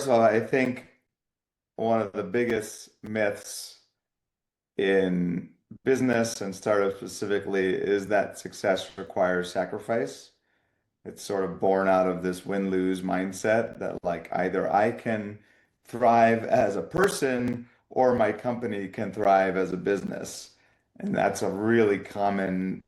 of all, I think one of the biggest myths in business and startups specifically is that success requires sacrifice. It's sort of born out of this win-lose mindset that like either I can thrive as a person or my company can thrive as a business. And that's a really common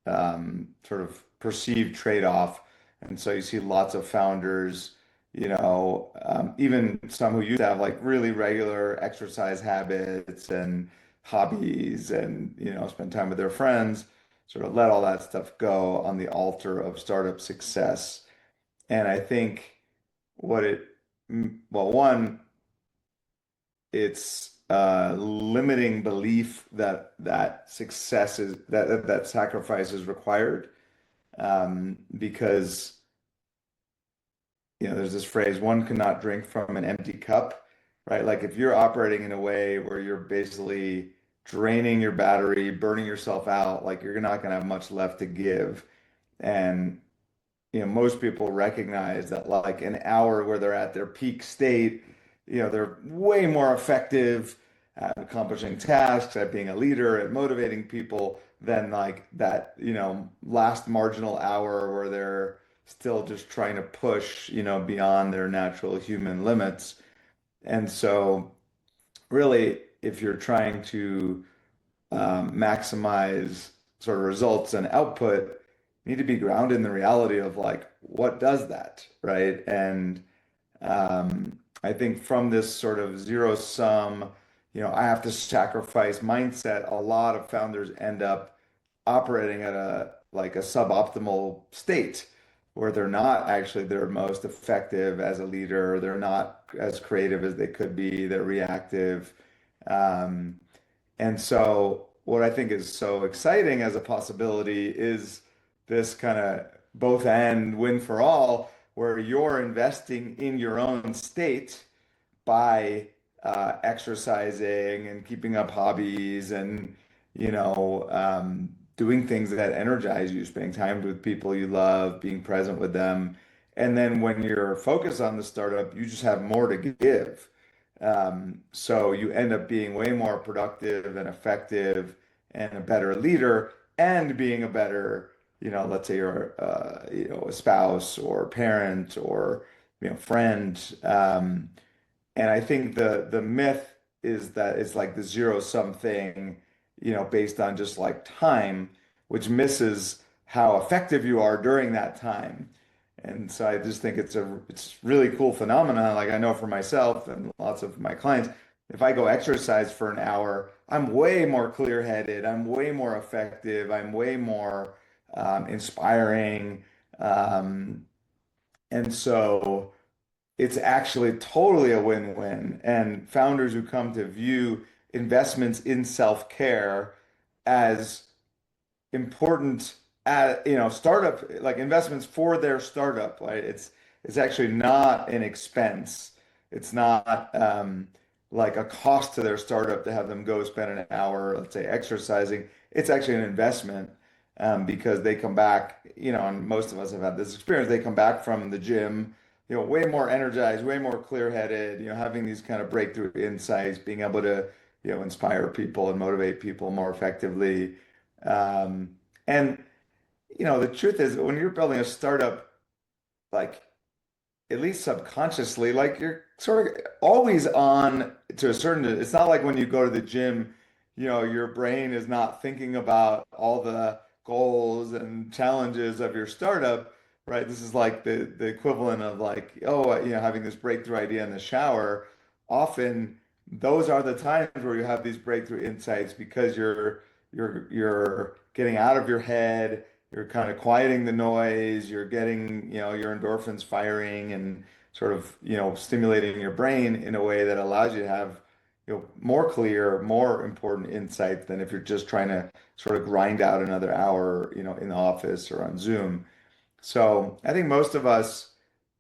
sort of perceived trade-off. And so you see lots of founders, even some who used to have like really regular exercise habits and hobbies and, spend time with their friends, sort of let all that stuff go on the altar of startup success. And I think what it, well, one, it's limiting belief that success is that sacrifice is required, because there's this phrase, one cannot drink from an empty cup, right? Like if you're operating in a way where you're basically draining your battery, burning yourself out, like you're not going to have much left to give. And most people recognize that like an hour where they're at their peak state, they're way more effective at accomplishing tasks, at being a leader, at motivating people than like that, last marginal hour where they're still just trying to push, beyond their natural human limits. And so really, if you're trying to maximize sort of results and output, you need to be grounded in the reality of like, what does that, right? And I think from this sort of zero sum, I have to sacrifice mindset, a lot of founders end up operating at a like a suboptimal state where they're not actually their most effective as a leader, they're not as creative as they could be, they're reactive. Um, and so, what I think is so exciting as a possibility is this kind of both and win for all, where you're investing in your own state by exercising and keeping up hobbies and, doing things that energize you, spending time with people you love, being present with them. And then when you're focused on the startup, you just have more to give. So you end up being way more productive and effective and a better leader and being a better, let's say you're, a spouse or parent or, friend. And I think the myth is that it's like the zero sum thing, based on just like time, which misses how effective you are during that time. And so I just think it's really cool phenomenon. Like I know for myself and lots of my clients, if I go exercise for an hour, I'm way more clear-headed, I'm way more effective, I'm way more inspiring. Um, and so it's actually totally a win-win. And founders who come to view investments in self-care as important at, startup like investments for their startup, right? It's actually not an expense. It's not like a cost to their startup to have them go spend an hour, let's say, exercising. It's actually an investment, because they come back, and most of us have had this experience. They come back from the gym, way more energized, way more clear-headed, having these kind of breakthrough insights, being able to, inspire people and motivate people more effectively. And the truth is, when you're building a startup, like at least subconsciously, like you're sort of always on to a certain, it's not like when you go to the gym, your brain is not thinking about all the goals and challenges of your startup, right? This is like the equivalent of like, oh, having this breakthrough idea in the shower. Often those are the times where you have these breakthrough insights because you're getting out of your head, you're kind of quieting the noise, you're getting, your endorphins firing and sort of, stimulating your brain in a way that allows you to have, more clear, more important insights than if you're just trying to sort of grind out another hour, in the office or on Zoom. So I think most of us,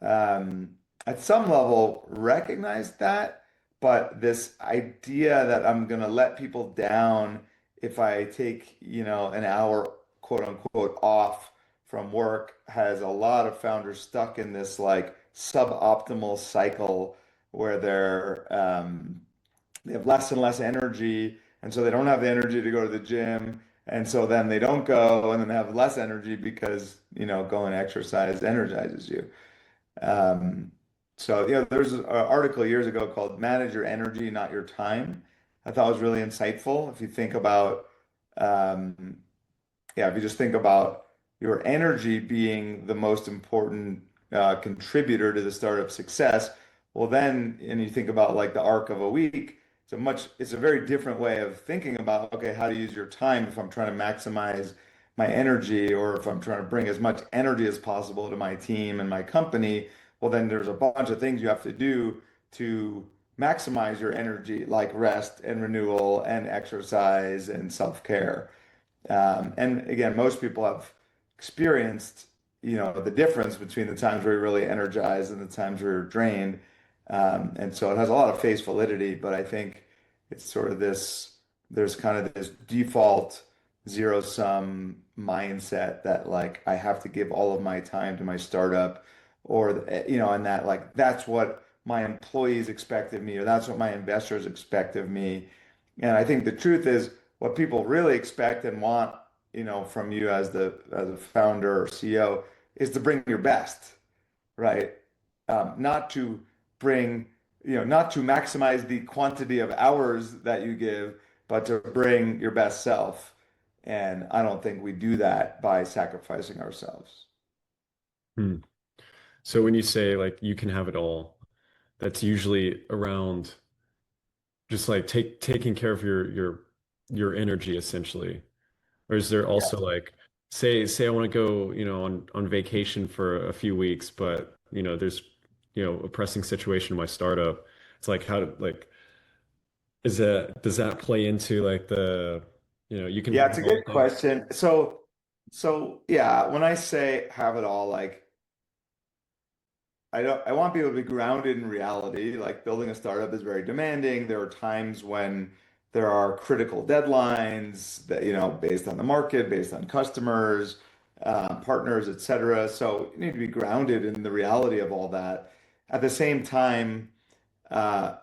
um, at some level recognize that, but this idea that I'm going to let people down if I take, an hour, quote unquote, off from work has a lot of founders stuck in this like suboptimal cycle where they have less and less energy, and so they don't have the energy to go to the gym, and so then they don't go, and then they have less energy because, going to exercise energizes you. Um, so, there's an article years ago called "Manage Your Energy, Not Your Time." I thought was really insightful. If you think about, um, yeah, if you just think about your energy being the most important contributor to the startup success, well then, and you think about like the arc of a week, it's a very different way of thinking about, okay, how to use your time if I'm trying to maximize my energy, or if I'm trying to bring as much energy as possible to my team and my company. Well, then there's a bunch of things you have to do to maximize your energy, like rest and renewal and exercise and self-care. And again, most people have experienced, the difference between the times where you're really energized and the times where you're drained. And so it has a lot of face validity, but I think it's sort of there's kind of this default zero sum mindset that like I have to give all of my time to my startup, or, and that like that's what my employees expect of me, or that's what my investors expect of me. And I think the truth is, what people really expect and want, from you as a founder or CEO, is to bring your best, right? Not to bring, not to maximize the quantity of hours that you give, but to bring your best self. And I don't think we do that by sacrificing ourselves. Hmm. So when you say like you can have it all, that's usually around just like taking care of your energy essentially. Or is there Yeah. also like say I want to go, on vacation for a few weeks, but there's a pressing situation in my startup. It's like how to like is that does that play into like the you can Yeah, have it's a all good thing? question. So yeah, when I say have it all, like I want people to be grounded in reality. Like building a startup is very demanding. There are times when there are critical deadlines that, based on the market, based on customers, partners, et cetera. So you need to be grounded in the reality of all that. At the same time, uh,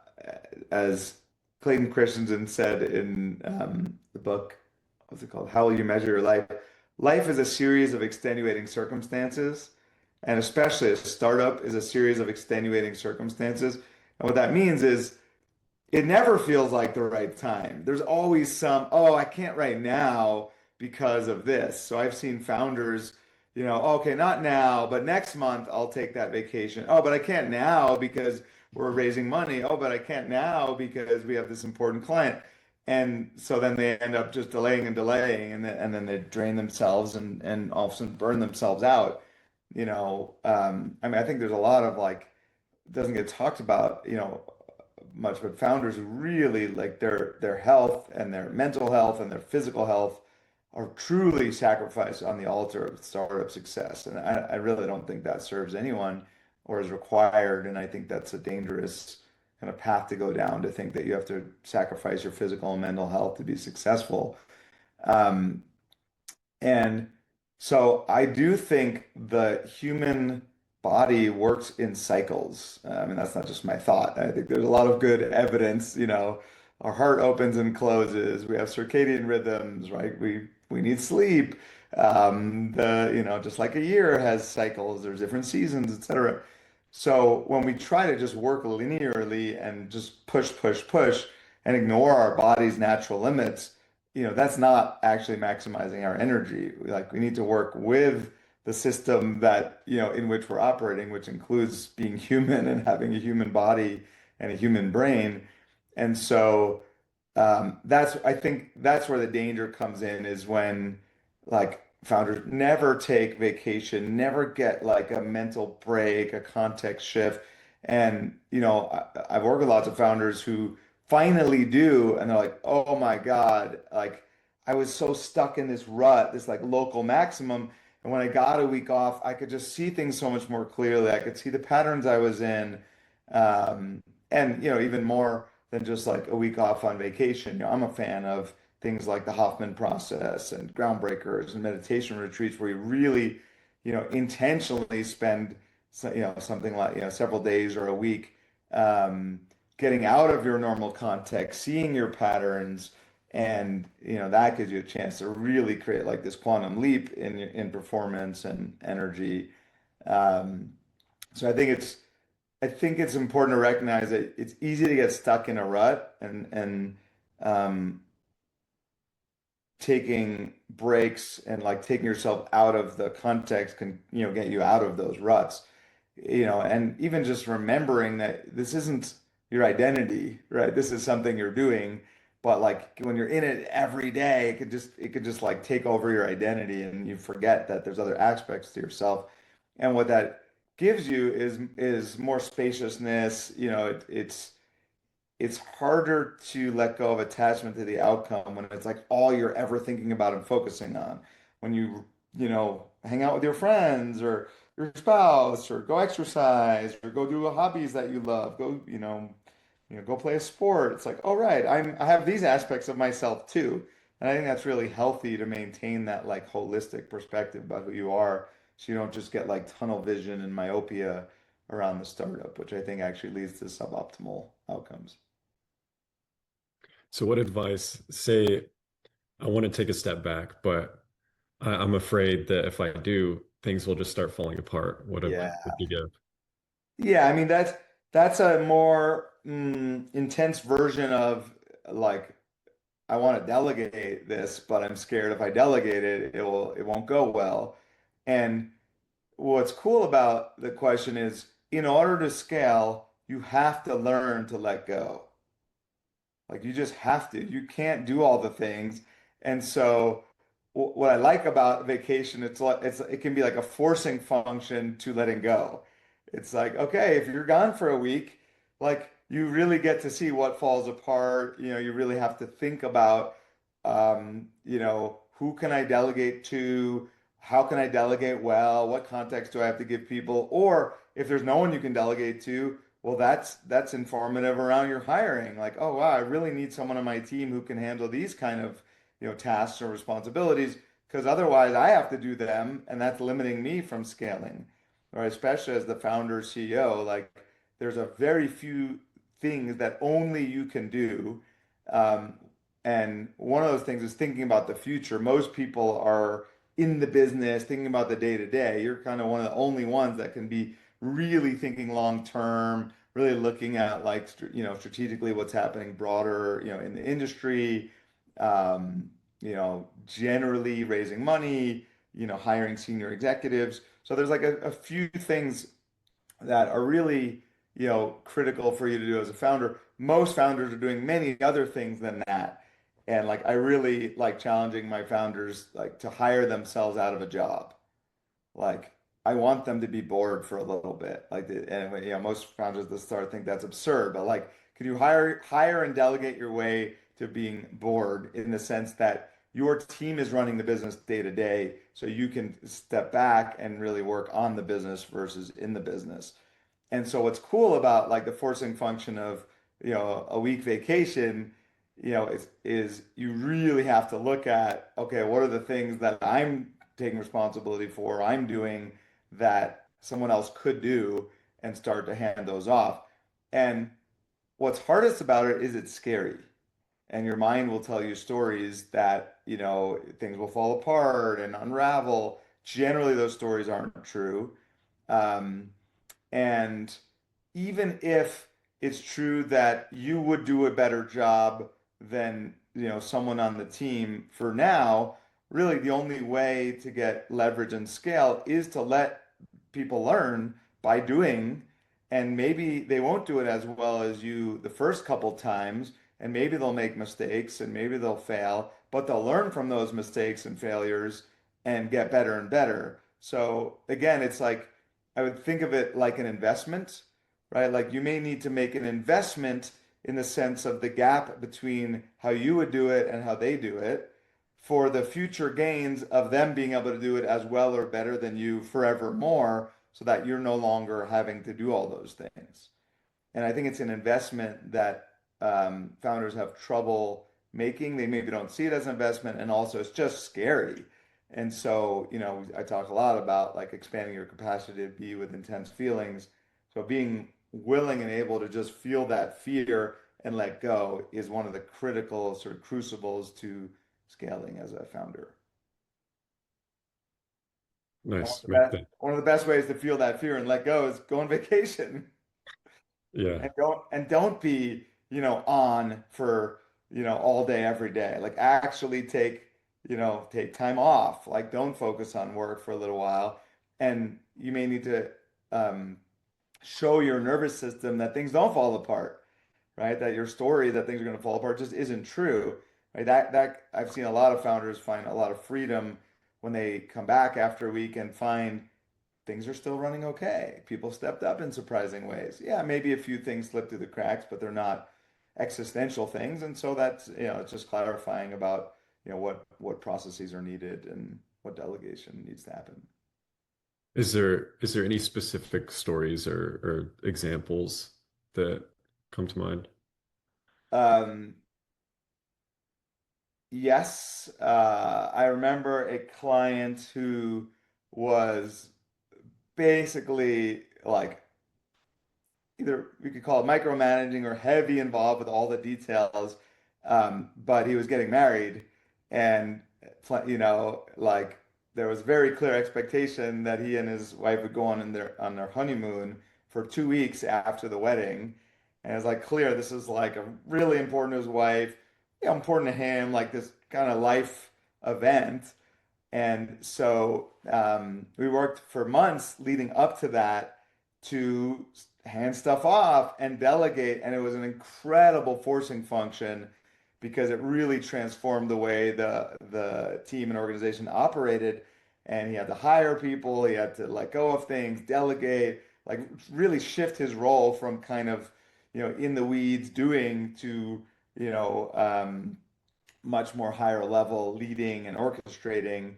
as Clayton Christensen said in the book, what's it called? How Will You Measure Your Life? Life is a series of extenuating circumstances, and especially a startup is a series of extenuating circumstances. And what that means is it never feels like the right time. There's always some, oh, I can't right now because of this. So I've seen founders, okay, not now, but next month I'll take that vacation. Oh, but I can't now because we're raising money. Oh, but I can't now because we have this important client. And so then they end up just delaying and delaying, and then they drain themselves and all of a sudden burn themselves out. I mean, I think there's a lot of like, doesn't get talked about, much, but founders who really like their health and their mental health and their physical health are truly sacrificed on the altar of startup success. And I really don't think that serves anyone or is required. And I think that's a dangerous kind of path to go down, to think that you have to sacrifice your physical and mental health to be successful. Um, and so I do think the human body works in cycles. I mean, that's not just my thought. I think there's a lot of good evidence. Our heart opens and closes. We have circadian rhythms, right? We need sleep. Just like a year has cycles, there's different seasons, etc. So when we try to just work linearly and just push, push, push and ignore our body's natural limits, that's not actually maximizing our energy. Like we need to work with the system that, in which we're operating, which includes being human and having a human body and a human brain. And so I think that's where the danger comes in, is when like founders never take vacation, never get like a mental break, a context shift. And, I've worked with lots of founders who finally do, and they're like, oh my God, like I was so stuck in this rut, this like local maximum. And when I got a week off, I could just see things so much more clearly. I could see the patterns I was in. And, even more than just like a week off on vacation. I'm a fan of things like the Hoffman process and groundbreakers and meditation retreats where you really, intentionally spend, something like, several days or a week um, getting out of your normal context, seeing your patterns, and that gives you a chance to really create like this quantum leap in performance and energy. Um, so I think it's important to recognize that it's easy to get stuck in a rut, and um, taking breaks and like taking yourself out of the context can, get you out of those ruts. And even just remembering that this isn't your identity, right? This is something you're doing, but like when you're in it every day, it could just like take over your identity and you forget that there's other aspects to yourself. And what that gives you is more spaciousness. It's harder to let go of attachment to the outcome when it's like all you're ever thinking about and focusing on. When hang out with your friends or your spouse or go exercise or go do hobbies that you love, go play a sport. It's like, oh right, I have these aspects of myself too. And I think that's really healthy to maintain that like holistic perspective about who you are, so you don't just get like tunnel vision and myopia around the startup, which I think actually leads to suboptimal outcomes. So what advice, say I want to take a step back, but I'm afraid that if I do, things will just start falling apart. What advice Yeah. would you give? Yeah, I mean that's a more intense version of like I want to delegate this, but I'm scared if I delegate it, it won't go well. And what's cool about the question is in order to scale, you have to learn to let go. Like you just have to. You can't do all the things. And so what I like about vacation, it can be like a forcing function to letting go. It's like, okay, if you're gone for a week, like you really get to see what falls apart. You really have to think about, who can I delegate to? How can I delegate well? What context do I have to give people? Or if there's no one you can delegate to, well, that's informative around your hiring. Like, oh wow, I really need someone on my team who can handle these kind of, tasks or responsibilities, because otherwise I have to do them, and that's limiting me from scaling. Or especially as the founder CEO, like there's a very few things that only you can do. Um, and one of those things is thinking about the future. Most people are in the business, thinking about the day to day. You're kind of one of the only ones that can be really thinking long term, really looking at like strategically what's happening broader, in the industry, generally raising money, hiring senior executives. So there's like a few things that are really, critical for you to do as a founder. Most founders are doing many other things than that. And like I really like challenging my founders like to hire themselves out of a job. Like I want them to be bored for a little bit. And most founders at the start think that's absurd, but like, can you hire and delegate your way to being bored in the sense that your team is running the business day to day, so you can step back and really work on the business versus in the business. And so what's cool about like the forcing function of, a week vacation, is you really have to look at, okay, what are the things that I'm taking responsibility for, I'm doing that someone else could do, and start to hand those off. And what's hardest about it is it's scary. And your mind will tell you stories that, things will fall apart and unravel. Generally, those stories aren't true. Um, and even if it's true that you would do a better job than, someone on the team for now, really the only way to get leverage and scale is to let people learn by doing, and maybe they won't do it as well as you the first couple times, and maybe they'll make mistakes and maybe they'll fail, but they'll learn from those mistakes and failures and get better and better. So again, it's like I would think of it like an investment, right? Like you may need to make an investment in the sense of the gap between how you would do it and how they do it, for the future gains of them being able to do it as well or better than you forevermore, so that you're no longer having to do all those things. And I think it's an investment that founders have trouble making. They maybe don't see it as an investment, and also it's just scary. And so, I talk a lot about like expanding your capacity to be with intense feelings. So being willing and able to just feel that fear and let go is one of the critical sort of crucibles to scaling as a founder. And Nice. one of the best ways to feel that fear and let go is go on vacation. Yeah. And don't be, on for, all day, every day. Like actually take time off. Like don't focus on work for a little while. And you may need to um, show your nervous system that things don't fall apart, right? That your story that things are going to fall apart just isn't true, right? That I've seen a lot of founders find a lot of freedom when they come back after a week and find things are still running okay. People stepped up in surprising ways. Yeah, maybe a few things slipped through the cracks, but they're not existential things. And so that's, it's just clarifying about, what processes are needed and what delegation needs to happen. Is there any specific stories or examples that come to mind? Um, yes, I remember a client who was basically like either we could call it micromanaging or heavy involved with all the details. But he was getting married, and like there was very clear expectation that he and his wife would go on their honeymoon for 2 weeks after the wedding. And it was like clear this is like a really important to his wife, important to him, like this kind of life event. And so we worked for months leading up to that to hand stuff off and delegate. And it was an incredible forcing function because it really transformed the way the team and organization operated. And he had to hire people, he had to let go of things, delegate, like really shift his role from kind of, in the weeds doing to, you know, um, much more higher level leading and orchestrating.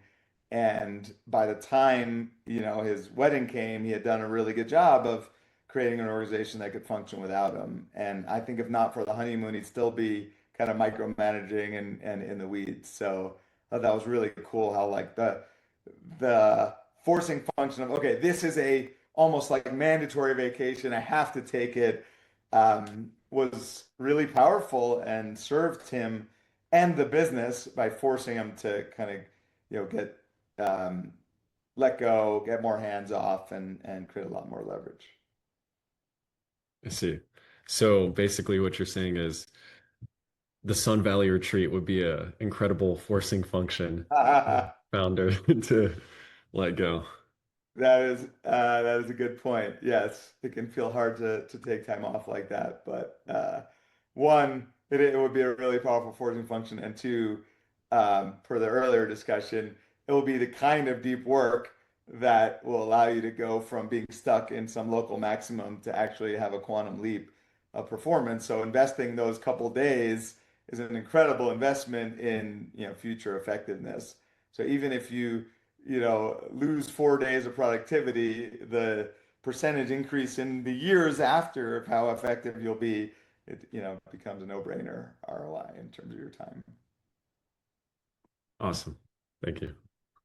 And by the time, his wedding came, he had done a really good job of creating an organization that could function without him. And I think if not for the honeymoon, he'd still be kind of micromanaging and in the weeds. So I thought that was really cool how like the forcing function of, okay, this is a almost like mandatory vacation. I have to take it, was really powerful and served him and the business by forcing him to kind of, get um, let go, get more hands off, and create a lot more leverage. I see. So basically what you're saying is the Sun Valley retreat would be a incredible forcing function for founder to let go. That is a good point. Yes, it can feel hard to take time off like that, but one, it would be a really powerful forcing function, and two, per the earlier discussion, it will be the kind of deep work that will allow you to go from being stuck in some local maximum to actually have a quantum leap of performance. So investing those couple days is an incredible investment in, future effectiveness. So even if you lose 4 days of productivity, the percentage increase in the years after of how effective you'll be, it becomes a no-brainer ROI in terms of your time. Awesome. Thank you.